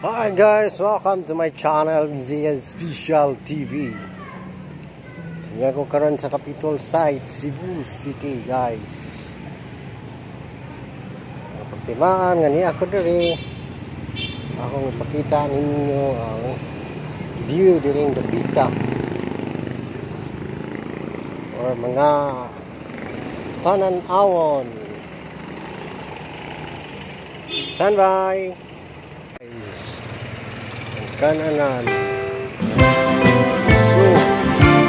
Hi guys, welcome to my channel, ZS Visual TV. Ngayon ko karon sa Capitol site, Cebu City guys. Pagtimaan nga niya ako diri. Akong ipakita ninyo ang view during the pita or mga pananawon. Standby! Kananan so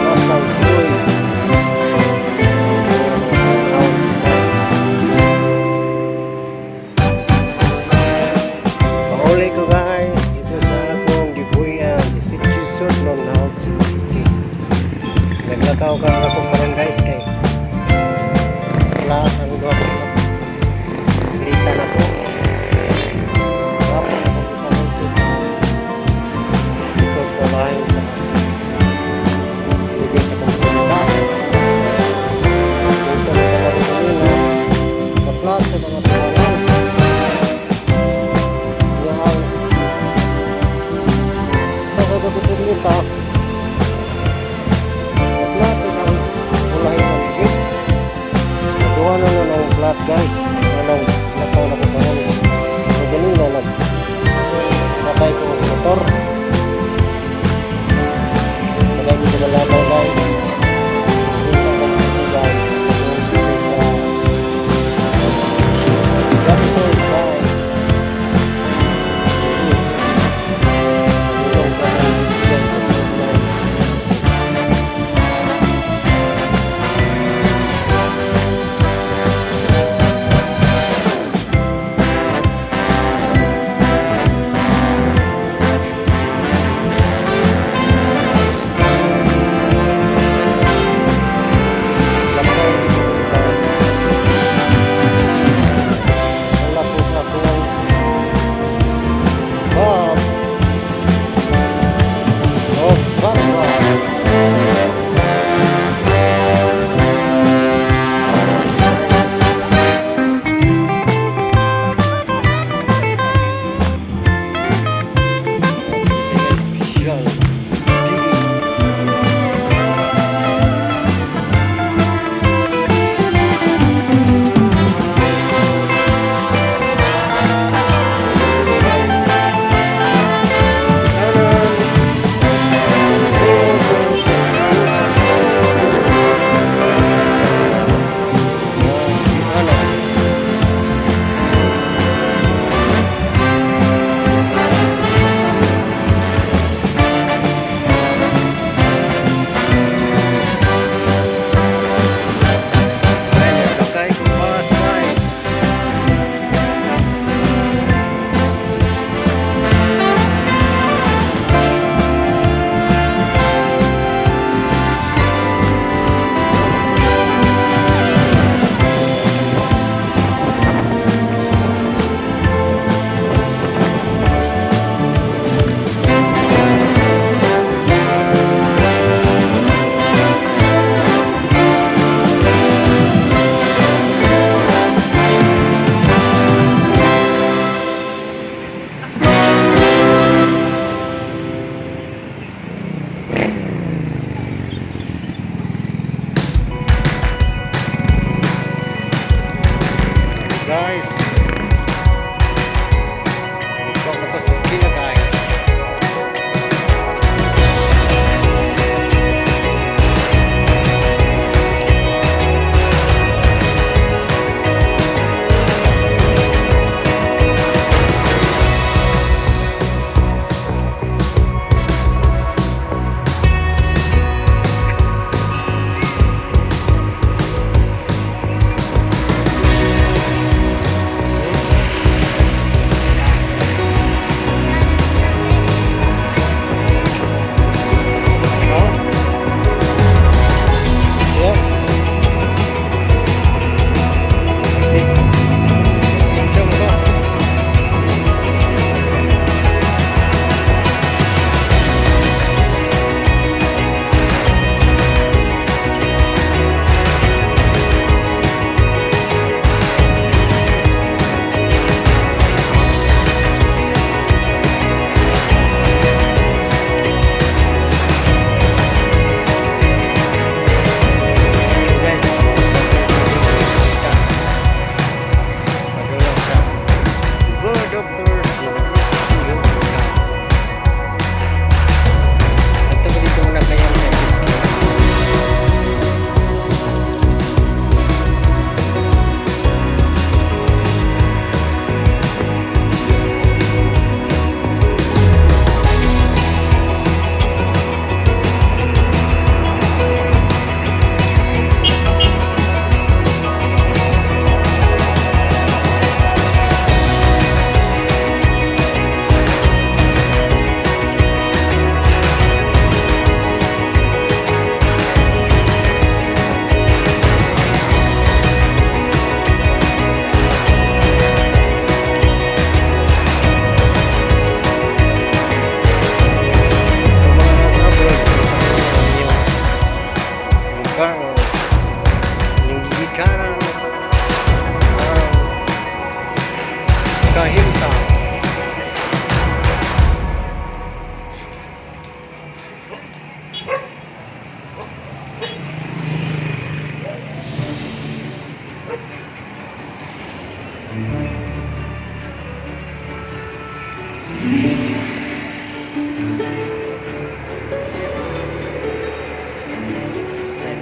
pasang boy pauli ko guys dito sa akong gibuyan sa City Sudlon na Cebu City. Naglakaw ka ako karon guys kay lahat ang doon skrita na ko. Guys, anong nakaw na ko pa rin ganina nagsakay ko motor sakay ko sa Malalaw guys guys sa Capitol site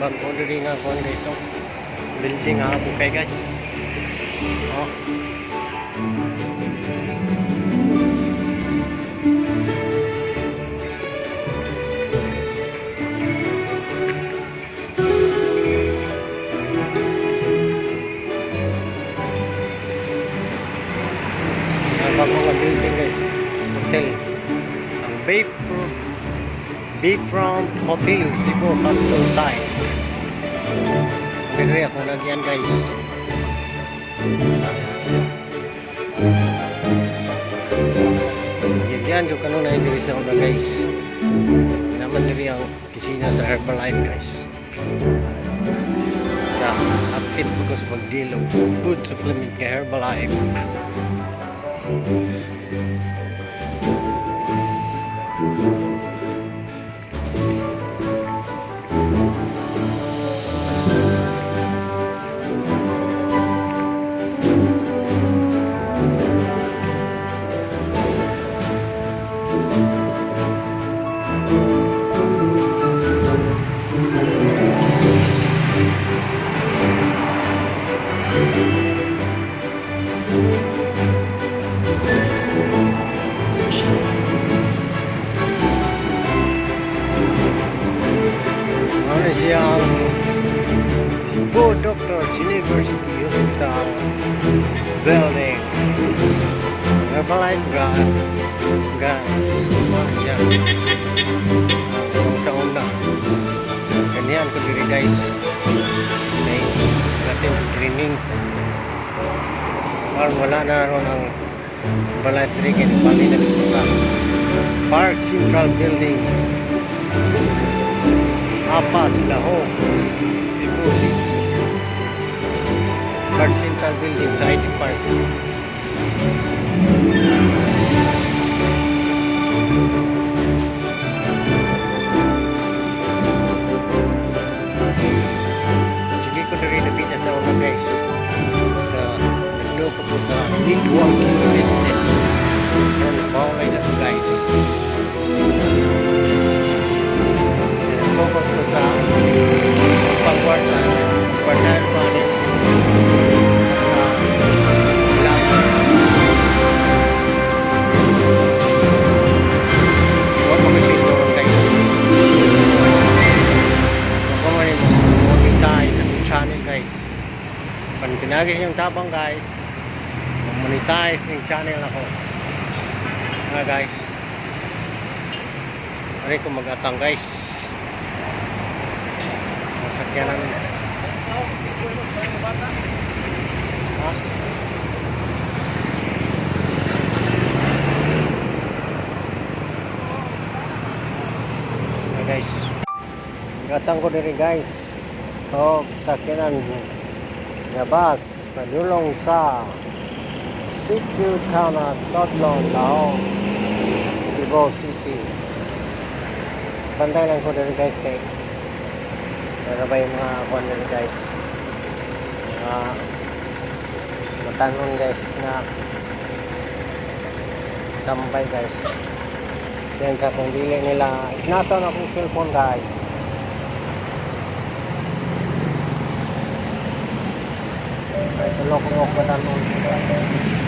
bago diri nga kuan guys. So, building nga bukay guys. Oh. Bago nga building guys, hotel ang Bayfront Hotel Cebu Capital Site. Pero ako lagyan guys. Yan ko kanuna diri sa una guys. Naman diri ang kisina sa Herbalife guys. Sa active ko sa pagdilog food supplement kay Herbalife. Siyang Cebu Doctors University Hospital building. Herbalife guys. Yan. Kung sa una. Ganyan ko diri guys. May natin training. Parang wala na ron ang Herbalife training. Bali na dito sa Park Central Building. Apas, Lahore, Cebu City. Park Central Building sa IT Park. Sige ko na rin nabita sa una guys. Sa naglupo ko sa networking business. Pero nagpawalay sa guys. Focus ko sa pag-wartan pa rin laman huwag mo kasi ito guys ako man yung monetize sa channel guys pan pinagis yung tabang guys monetize ng channel ako nga guys pare ko mag-atang guys sakyan namin. Ha? Guys, gatang ko diri guys. So, sakyanan nga bus padulong sa City Town Southland, Lahore, Cebu City. Bantay lang ko diri guys kay pero ba yung mga kuwan nila guys matanon guys na tambay guys yan sa kung dili nila ignato na akong cellphone guys ay tulok-tulok matanon guys